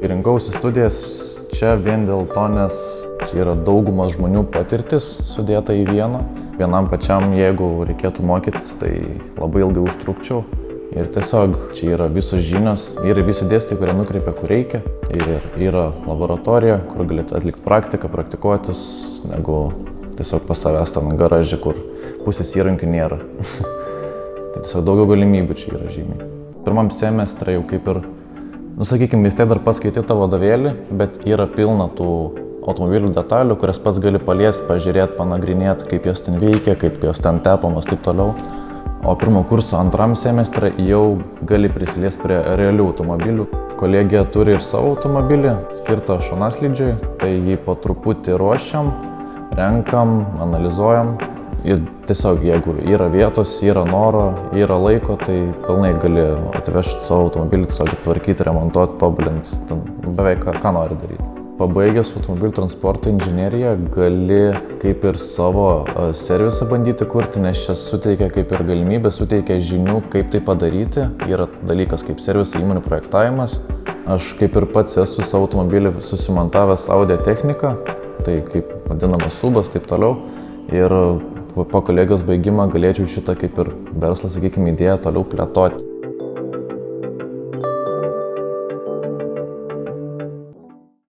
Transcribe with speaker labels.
Speaker 1: Rinkausi studijas čia vien dėl to, nes čia yra daugumas žmonių patirtis sudėta į vieną. Vienam pačiam, jeigu reikėtų mokytis, tai labai ilgai užtrukčiau. Ir tiesiog čia yra visos žinios, yra visi dėstytojai, kurie nukreipia, kur reikia. Ir yra laboratorija, kur galite atlikti praktiką, praktikuotis, negu tiesiog pas savęs ten garaže, kur pusės įrankių nėra. Tai tiesiog daugiau galimybių čia yra žymiai. Pirmam semestre jau kaip ir, sakykime, vis tiek dar pats skaitai tą vadovėlį, bet yra pilna tų automobilių detalių, kurias pats gali paliesti, pažiūrėti, panagrinėti, kaip jos ten veikia, kaip jos ten tepamos, taip toliau. O pirmo kurso antram semestre jau gali prisiliesti prie realių automobilių. Kolegija turi ir savo automobilį, skirtą šonaslydžiui, tai jį po truputį ruošiam, renkam, analizuojam. Ir tiesiog, jeigu yra vietos, yra noro, yra laiko, tai pilnai gali atvežti savo automobilį, tiesiog tvarkyti, remontuoti, tobulinti, beveik ką nori daryti. Pabaigęs automobilių transporto inžineriją gali kaip ir savo servisą bandyti kurti, nes čia suteikia kaip ir galimybę, suteikia žinių, kaip tai padaryti. Yra dalykas kaip serviso įmonių projektavimas. Aš kaip ir pats esu savo automobilį susimontavęs audio techniką, tai kaip vadinamas subas, taip toliau. Ir po kolegijos baigimo galėčiau šitą kaip ir verslą, sakykime, idėją toliau plėtoti.